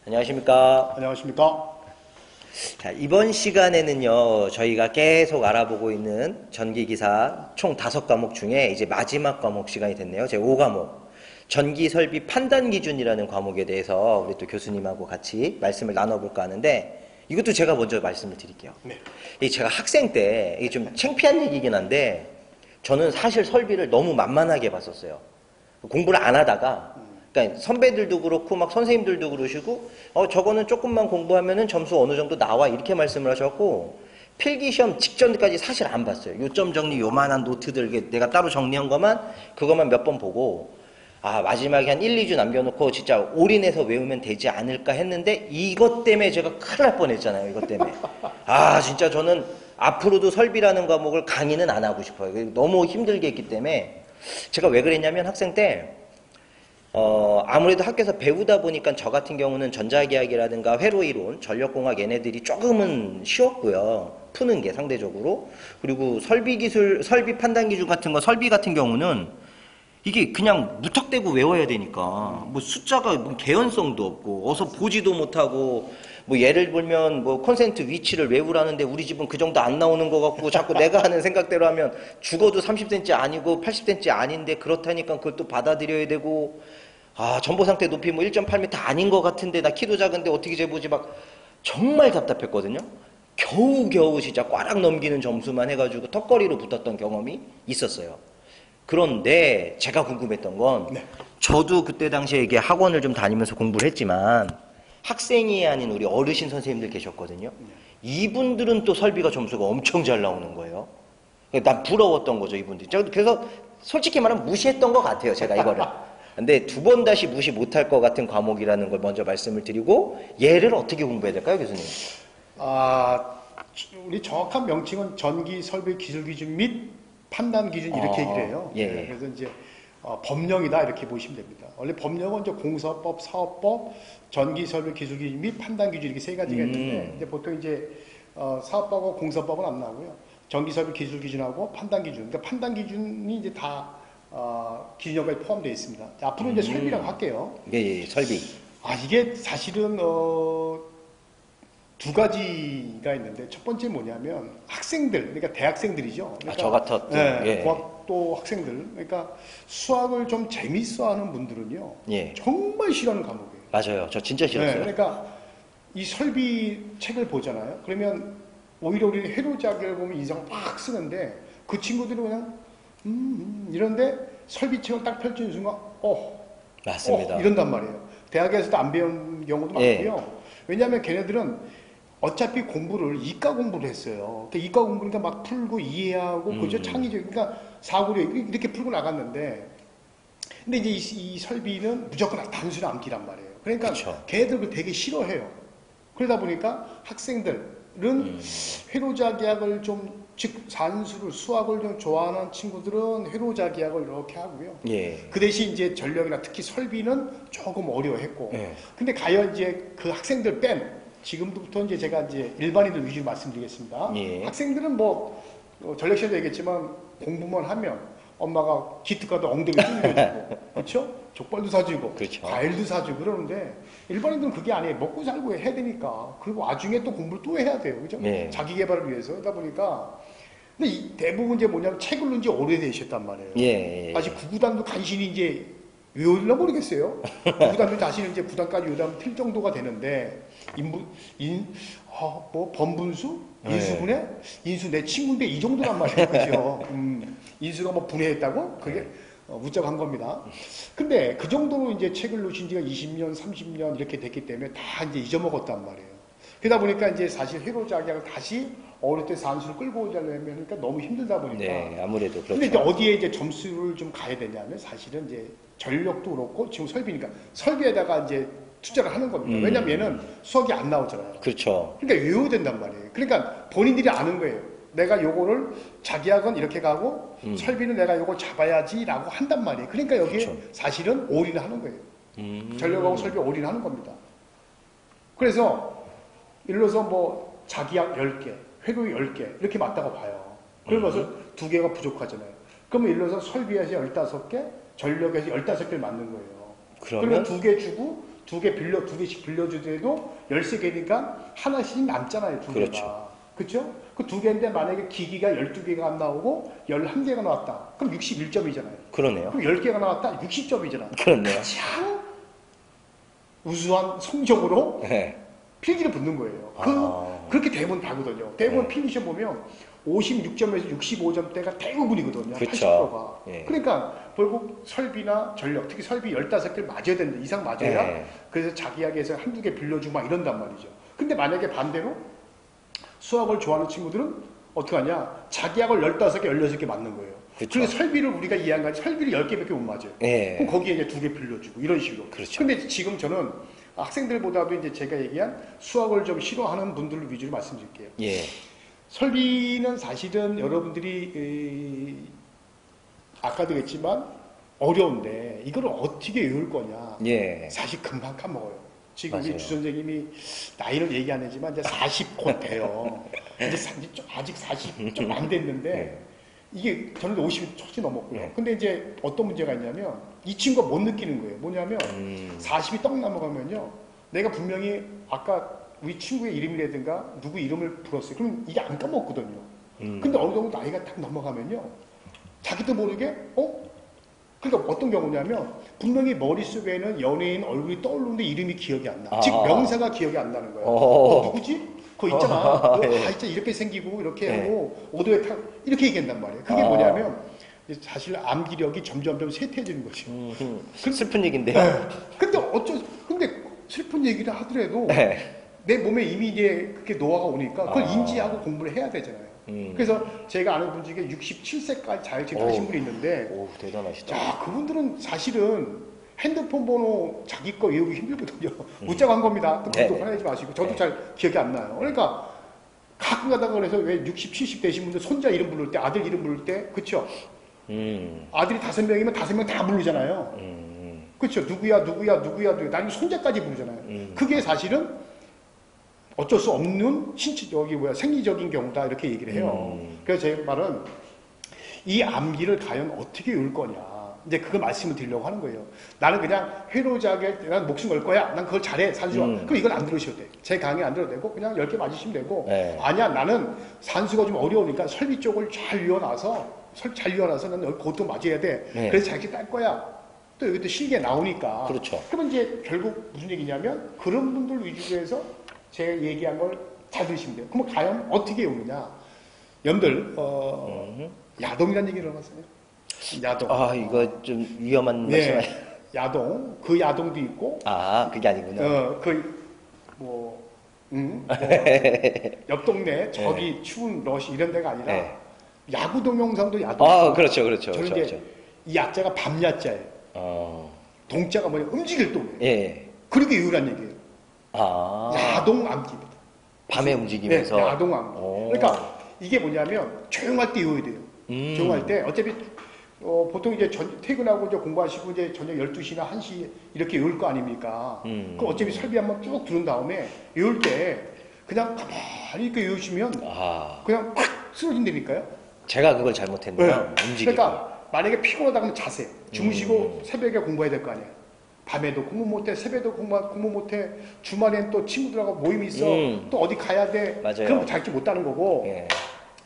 안녕하십니까. 안녕하십니까. 자, 이번 시간에는요, 저희가 계속 알아보고 있는 전기기사 총 5과목 중에 이제 마지막 과목 시간이 됐네요. 제 5과목. 전기 설비 판단 기준이라는 과목에 대해서 우리 또 교수님하고 같이 말씀을 나눠볼까 하는데, 이것도 제가 먼저 말씀을 드릴게요. 네. 제가 학생 때, 이게 좀 창피한 얘기긴 한데, 저는 사실 설비를 너무 만만하게 봤었어요. 공부를 안 하다가, 그러니까 선배들도 그렇고 막 선생님들도 그러시고 저거는 조금만 공부하면은 점수 어느 정도 나와 이렇게 말씀을 하셨고 필기시험 직전까지 사실 안 봤어요. 요점 정리 요만한 노트들 내가 따로 정리한 그것만 몇 번 보고 마지막에 한 1, 2주 남겨놓고 진짜 올인해서 외우면 되지 않을까 했는데 이것 때문에 제가 큰일 날 뻔했잖아요. 이것 때문에. 진짜 저는 앞으로도 설비라는 과목을 강의는 안 하고 싶어요. 너무 힘들게 했기 때문에 제가 왜 그랬냐면 학생 때 아무래도 학교에서 배우다 보니까 저 같은 경우는 전자기학이라든가 회로이론, 전력공학 얘네들이 조금은 쉬웠고요. 푸는 게 상대적으로. 그리고 설비기술, 설비 판단 기준 같은 거, 설비 같은 경우는 이게 그냥 무턱대고 외워야 되니까 뭐 숫자가 뭐 개연성도 없고 어서 보지도 못하고 뭐 예를 들면 뭐 콘센트 위치를 외우라는데 우리 집은 그 정도 안 나오는 것 같고 자꾸 내가 하는 생각대로 하면 죽어도 30cm 아니고 80cm 아닌데 그렇다니까 그걸 또 받아들여야 되고 전보 상태 높이 뭐 1.8m 아닌 것 같은데 나 키도 작은데 어떻게 재보지 막 정말 답답했거든요. 겨우겨우 진짜 꽈락 넘기는 점수만 해가지고 턱걸이로 붙었던 경험이 있었어요. 그런데 제가 궁금했던 건 저도 그때 당시에 이게 학원을 좀 다니면서 공부를 했지만 학생이 아닌 우리 어르신 선생님들 계셨거든요. 이분들은 또 설비가 점수가 엄청 잘 나오는 거예요. 난 부러웠던 거죠, 이분들. 그래서 솔직히 말하면 무시했던 것 같아요, 제가 이거를. 근데 두 번 다시 무시 못할 것 같은 과목이라는 걸 먼저 말씀을 드리고 얘를 어떻게 공부해야 될까요, 교수님? 우리 정확한 명칭은 전기 설비 기술 기준 및 판단 기준 이렇게 얘기를 해요. 예. 그래서 이제 법령이다 이렇게 보시면 됩니다. 원래 법령은 이제 공사법, 사업법, 전기 설비 기술 기준 및 판단 기준 이렇게 세 가지가 있는데 이제 보통 이제 사업법하고 공사법은 안 나오고요. 전기 설비 기술 기준하고 판단 기준. 그러니까 판단 기준이 이제 다 기준형까지 포함되어 있습니다. 자, 앞으로 이제 설비라고 할게요. 예, 설비. 이게 사실은 두 가지가 있는데 첫 번째 뭐냐면 학생들, 그러니까 대학생들이죠. 그러니까, 저 같았던 고학도 학생들, 그러니까 수학을 좀 재밌어하는 분들은요, 정말 싫어하는 과목이에요. 맞아요, 저 진짜 싫었어요. 그러니까 이 설비 책을 보잖아요. 그러면 오히려 우리 회로자기를 보면 인상 팍 쓰는데 그 친구들은 그냥 이런데 설비책을 딱 펼치는 순간 맞습니다. 이런단 말이에요. 대학에서도 안 배운 경우도 많고요. 왜냐하면 걔네들은 어차피 공부를 이과 공부를 했어요. 그러니까 이과 공부니까 막 풀고 이해하고 그저 창의적, 그러니까 사고를 이렇게 풀고 나갔는데, 근데 이제 이 설비는 무조건 단순히 암기란 말이에요. 그러니까 걔네들 그걸 되게 싫어해요. 그러다 보니까 학생들은 회로자기학을 즉 산수를 수학을 좀 좋아하는 친구들은 회로자기학을 이렇게 하고요. 그 대신 이제 전력이나 특히 설비는 조금 어려워했고, 근데 과연 이제 그 학생들 지금부터 이제 제가 이제 일반인들 위주로 말씀드리겠습니다. 학생들은 뭐 전력시험도 얘기했지만 공부만 하면 엄마가 기특하다 엉덩이 뚫려주고 그렇죠? 족발도 사주고 과일도 사주고 그러는데 일반인들은 그게 아니에요. 먹고 살고 해야 되니까. 그리고 나중에 또 공부를 또 해야 돼요. 그죠? 자기 개발을 위해서. 그러다 보니까 근데 대부분 이제 뭐냐면 책을 논 지 오래되셨단 말이에요. 아직 구구단도 간신히 이제 외우려나 모르겠어요. 구구단도 자신은 이제 구단까지 외우면 틀 정도가 되는데 번분수? 인수분해? 인수 내 친구인데 이 정도란 말이에요. 그죠? 인수가 뭐 분해했다고? 그게 웃자고 한 겁니다. 근데 그 정도로 이제 책을 놓으신 지가 20년, 30년 이렇게 됐기 때문에 다 이제 잊어먹었단 말이에요. 그러다 보니까 이제 사실 회로자기학을 다시 어릴 때 산수를 끌고 오자려면 그러니까 너무 힘들다 보니까. 아무래도 그렇죠. 근데 이제 어디에 이제 점수를 좀 가야 되냐면 사실은 이제 전력도 그렇고 지금 설비니까 설비에다가 이제 투자를 하는 겁니다. 왜냐면 얘는 수학이 안 나오잖아요. 그렇죠. 그러니까 외워야 된단 말이에요. 그러니까 본인들이 아는 거예요. 내가 요거를 자기학은 이렇게 가고 설비는 내가 요걸 잡아야지라고 한단 말이에요. 그러니까 여기에 사실은 올인을 하는 거예요. 전력하고 설비 올인하는 겁니다. 그래서 예를 들어서 뭐 자기학 10개, 회로 10개 이렇게 맞다고 봐요. 그러면서 2개가 부족하잖아요. 그러면 예를 들어서 설비에서 15개, 전력에서 15개를 맞는 거예요. 그러면 2개 주고 두 개씩 빌려주더라도 13개니까 하나씩 남잖아요, 두 개가. 그렇죠. 그렇죠? 그 두 개인데 만약에 기기가 12개가 안 나오고 11개가 나왔다. 그럼 61점이잖아요. 그러네요. 그럼 10개가 나왔다. 60점이잖아. 그렇네요. 가장 우수한 성적으로 네. 필기를 붙는 거예요. 그렇게 대부분 다거든요. 대부분 네. 필기 시험 보면 56점에서 65점대가 대부분이거든요. 그쵸. 80%가. 예. 그러니까 결국 설비나 전력, 특히 설비 15개를 맞아야 되는데 이상 맞아야 예. 그래서 자기에게서 한두 개 빌려주고 막 이런단 말이죠. 근데 만약에 반대로 수학을 좋아하는 친구들은 어떻게 하냐? 자기 학을 15개, 16개 맞는 거예요. 그쵸. 그래서 설비를 우리가 이해한 건 설비를 10개밖에 못 맞아요. 예. 그럼 거기에 이제 2개 빌려주고 이런 식으로. 그렇죠. 근데 지금 저는 학생들보다도 이제 제가 얘기한 수학을 좀 싫어하는 분들 위주로 말씀드릴게요. 예. 설비는 사실은 여러분들이 아까도 했지만 어려운데 이걸 어떻게 외울 거냐. 예. 사실 금방 까먹어요. 지금 맞아요. 우리 주 선생님이 나이는 얘기 안 했지만 이제 40 곧 돼요. 이제 아직 40 좀 안 됐는데 네. 이게 저는 50이 초지 넘었고요. 네. 근데 이제 어떤 문제가 있냐면 이 친구가 못 느끼는 거예요. 뭐냐면 40이 떡 넘어가면요. 내가 분명히 아까 우리 친구의 이름이라든가 누구 이름을 불었어요. 그럼 이게 안 까먹거든요. 근데 어느 정도 나이가 딱 넘어가면요. 자기도 모르게 그러니까 어떤 경우냐면 분명히 머릿속에는 연예인 얼굴이 떠오르는데 이름이 기억이 안 나. 아. 즉 명사가 기억이 안 나는 거야. 누구지? 그거 있잖아. 예. 진짜 이렇게 생기고 이렇게 예. 하고 오도에 타 이렇게 얘기한단 말이에요. 그게 뭐냐면 사실 암기력이 점점 쇠퇴해지는 거죠. 슬픈 얘기인데요. 근데 근데 슬픈 얘기를 하더라도 네. 내 몸에 이미 이제 그렇게 노화가 오니까 그걸 아. 인지하고 공부를 해야 되잖아요. 그래서 제가 아는 분 중에 67세까지 자격증 하신 분이 있는데 오, 대단하시다. 자, 그분들은 사실은 핸드폰 번호 자기 거 외우기 힘들거든요. 문자가 한 겁니다. 또 그것도 네. 화내지 마시고. 저도 잘 기억이 안 나요. 그러니까 가끔 가다가 그래서 왜 60, 70 되신 분들 손자 이름 부를 때, 아들 이름 부를 때, 그쵸? 아들이 5명이면 5명 다 부르잖아요. 그쵸? 누구야. 나중에 손자까지 부르잖아요. 그게 사실은 어쩔 수 없는 생리적인 경우다. 이렇게 얘기를 해요. 그래서 제 말은 이 암기를 과연 어떻게 외울 거냐. 이제 그거 말씀을 드리려고 하는 거예요. 나는 그냥 회로작에 난 목숨 걸 거야. 난 그걸 잘해. 산수가. 그럼 이건 안 들으셔도 돼. 제 강의 안 들어도 되고 그냥 10개 맞으시면 되고. 네. 아니야. 나는 산수가 좀 어려우니까 설비 쪽을 잘 이어놔서 나는 그것도 맞아야 돼. 네. 그래서 자기 딸 거야. 또 여기 또 실기에 나오니까. 그렇죠. 그러면 이제 결국 무슨 얘기냐면 그런 분들 위주로 해서 제가 얘기한 걸 잘 들으시면 돼요. 그러면 과연 어떻게 외우느냐. 여러분들 야동이라는 얘기를 들어봤어요? 야동. 아, 이거 좀 위험한 네. 말씀. 야동. 그 야동도 있고, 아, 그게 아니구나. 옆 동네 저기 추운 러시 이런 데가 아니라 네. 야구 동영상도 야동. 아, 그렇죠. 저는 이제 이 야자가 밤야자예요. 동자가 뭐냐? 움직일 동. 예. 그렇게 외우란 얘기예요. 아. 야동 암기입니다. 밤에 움직이면서. 네, 야동 암기. 오. 그러니까 이게 뭐냐면 조용할 때 외워야 돼요. 조용할 때 어차피 보통 이제 퇴근하고 이제 공부하시고 이제 저녁 12시나 1시 이렇게 외울 거 아닙니까? 그럼 어차피 설비 한번 쭉 들은 다음에 외울 때 그냥 가만히 이렇게 외우시면 그냥 콱 쓰러진다니까요. 제가 그걸 잘못했네요. 움직이고. 그러니까 만약에 피곤하다면 자세. 주무시고 새벽에 공부해야 될 거 아니에요. 밤에도 공부 못해, 새벽에도 공부 못해, 주말엔 또 친구들하고 모임이 있어, 또 어디 가야 돼. 맞아요. 그럼 자기 못하는 거고. 예.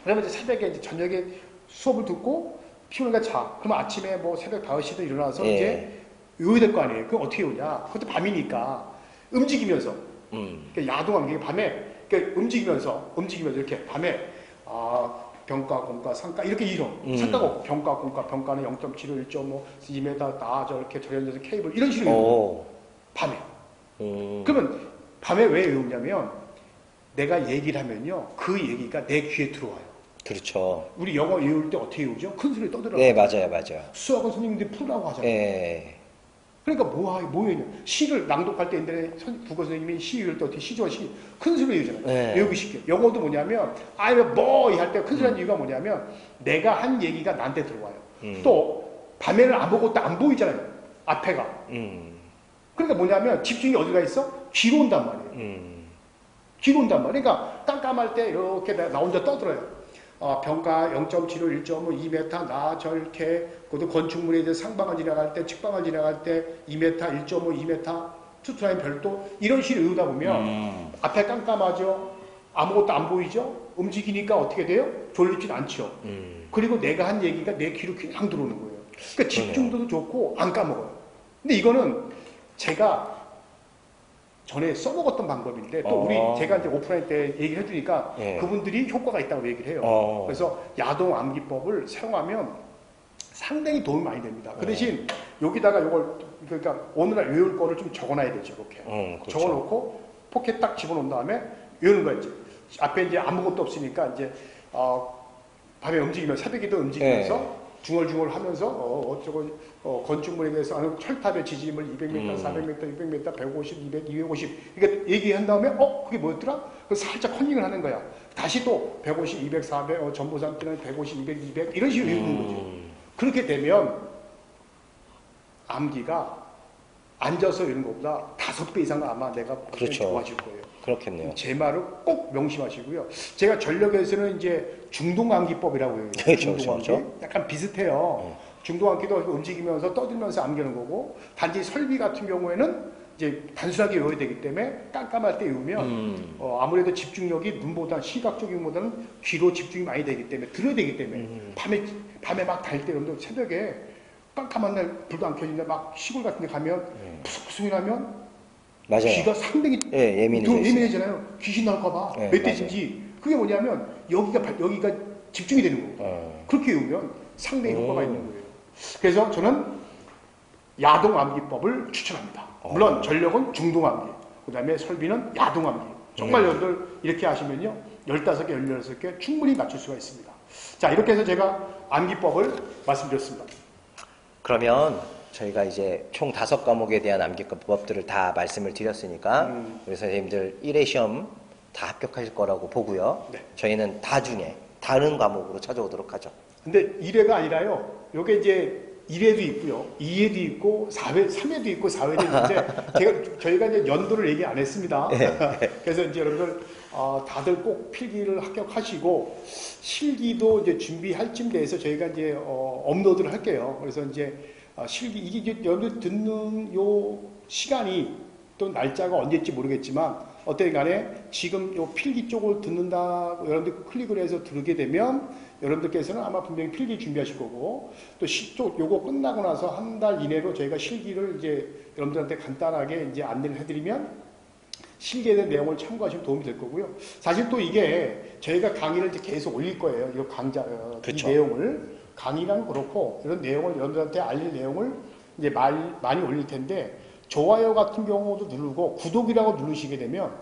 그러면 이제 새벽에 이제 저녁에 수업을 듣고 피곤하니까 자. 그러면 아침에 뭐 새벽 5시도 일어나서 예. 이제 외워야 될 거 아니에요. 그럼 어떻게 외우냐? 그것도 밤이니까 움직이면서. 그러니까 야동하면 밤에 그러니까 움직이면서 이렇게 밤에 병가, 공가, 상가 이렇게 상가가 없고 병가, 공가, 병가는 0.75, 1.5, 2m 나 저렇게 절연돼서 케이블 이런 식으로 외워요. 밤에. 그러면 밤에 왜 외우냐면 내가 얘기를 하면요. 그 얘기가 내 귀에 들어와요. 그렇죠. 우리 영어 외울 때 어떻게 외우죠? 큰 소리 떠들어요. 네, 맞아요. 수학은 선생님들이 풀라고 하잖아요. 예. 그러니까 뭐 외우냐. 시를 낭독할 때 옛날에 국어 선생님이 시 외울 때 어떻게 시죠? 큰 소리 외우잖아요. 네. 외우기 쉽게. 영어도 뭐냐면 할 때 큰 소리 하는 이유가 뭐냐면 내가 한 얘기가 나한테 들어와요. 또 밤에는 아무것도 안 보이잖아요. 앞에가. 그러니까 뭐냐면 집중이 어디가 있어? 귀로 온단 말이에요. 귀로 온단 말이에요. 그러니까 깜깜할 때 이렇게 나 혼자 떠들어요. 병가 0.75, 1.5, 2m, 나, 절개, 그것도 건축물에 이제 상방을 지나갈 때, 측방을 지나갈 때 2m, 1.5, 2m, 투투라인 별도 이런 식으로 외우다 보면 앞에 깜깜하죠. 아무것도 안 보이죠. 움직이니까 어떻게 돼요? 졸리진 않죠. 그리고 내가 한 얘기가 내 귀로 그냥 들어오는 거예요. 그러니까 집중도도 좋고 안 까먹어요. 근데 이거는 제가 전에 써먹었던 방법인데 또 우리 제가 이제 오프라인 때 얘기를 해주니까 예. 그분들이 효과가 있다고 얘기를 해요. 그래서 야동 암기법을 사용하면 상당히 도움이 많이 됩니다. 그 대신 여기다가 이걸 그러니까 오늘날 외울 거를 좀 적어놔야 되죠. 이렇게 그렇죠. 적어놓고 포켓 딱 집어넣은 다음에 외우는 거였죠. 앞에 이제 아무것도 없으니까 이제 밤에 움직이면서 새벽에도 움직이면서 중얼중얼 하면서 어쩌고 건축물에 대해서 철탑의 지지물 200m, 400m, 600m, 150, 200, 250 그러니까 얘기한 다음에 그게 뭐였더라? 그래서 살짝 컨닝을 하는 거야. 다시 또 150, 200, 400, 전보산 때는 150, 200, 200 이런 식으로 외우는 거지. 그렇게 되면 암기가 앉아서 이런 것보다 5배 이상 아마 내가 그렇죠. 좋아질 거예요. 그렇겠네요. 제 말을 꼭 명심하시고요. 제가 전력에서는 이제 중동암기법이라고 해요. 그렇죠, 중동암기. 그렇죠. 약간 비슷해요. 중동암기도 움직이면서 떠들면서 암기는 거고, 단지 설비 같은 경우에는 이제 단순하게 외워야 되기 때문에 깜깜할 때 외우면 아무래도 집중력이 눈보다 시각적인 것보다는 귀로 집중이 많이 되기 때문에 들어야 되기 때문에 밤에 막 다닐 때 여러분들 새벽에 깜깜한 날 불도 안 켜진데 막 시골 같은 데 가면 푸석푸석이 나면 맞아요. 귀가 상당히 예민해지잖아요. 귀신 나올까봐 멧돼지인지 그게 뭐냐면 여기가 집중이 되는 거고 그렇게 외우면 상당히 효과가 있는 거예요. 그래서 저는 야동 암기법을 추천합니다. 물론 전력은 중동 암기, 그 다음에 설비는 야동 암기. 정말 여러분들 이렇게 하시면요 15개, 16개 충분히 맞출 수가 있습니다. 자, 이렇게 해서 제가 암기법을 말씀드렸습니다. 그러면 저희가 이제 총 5과목에 대한 암기법들을 다 말씀을 드렸으니까 우리 선생님들 1회 시험 다 합격하실 거라고 보고요. 네. 저희는 나중에 다른 과목으로 찾아오도록 하죠. 근데 1회가 아니라요. 요게 이제 1회도 있고요. 2회도 있고 4회, 3회도 있고 4회도 있는데 저희가 이제 연도를 얘기 안 했습니다. 그래서 이제 여러분들 다들 꼭 필기를 합격하시고 실기도 이제 준비할 쯤 돼서 저희가 이제 업로드를 할게요. 그래서 이제 실기 이게 이제 여러분들 듣는 요 시간이 또 날짜가 언제일지 모르겠지만 어떻든 간에 지금 요 필기 쪽을 듣는다고 여러분들 클릭을 해서 들게 되면 여러분들께서는 아마 분명히 필기 준비하실 거고 또 시쪽 요거 끝나고 나서 한 달 이내로 저희가 실기를 이제 여러분들한테 간단하게 이제 안내를 해드리면 실기에 대한 내용을 참고하시면 도움이 될 거고요. 사실 또 이게 저희가 강의를 이제 계속 올릴 거예요. 이 그렇죠. 이 내용을 강의랑 그렇고 이런 내용을 여러분들한테 알릴 내용을 이제 많이 올릴 텐데 좋아요 같은 경우도 누르고 구독이라고 누르시게 되면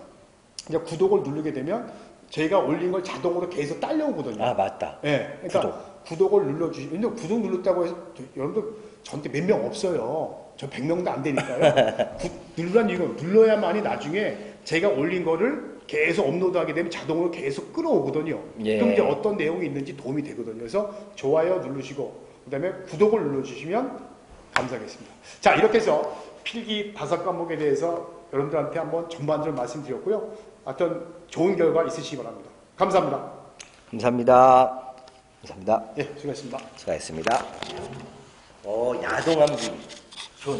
이제 구독을 누르게 되면 저희가 올린 걸 자동으로 계속 딸려오거든요. 아, 맞다. 네, 그러니까 구독을 눌러주시면 근데 구독 눌렀다고 해서 여러분들 저한테 몇 명 없어요. 저 100명도 안 되니까요. 누르란 이유가 눌러야만이 나중에 제가 올린 거를 계속 업로드하게 되면 자동으로 계속 끌어오거든요. 예. 그럼 이제 어떤 내용이 있는지 도움이 되거든요. 그래서 좋아요 누르시고 그다음에 구독을 눌러주시면 감사하겠습니다. 자, 이렇게 해서 필기 5과목에 대해서 여러분들한테 한번 전반적으로 말씀드렸고요. 하여튼 좋은 결과 있으시기 바랍니다. 감사합니다. 감사합니다. 감사합니다. 예, 수고하셨습니다. 수고하셨습니다. 야동암기. 좋은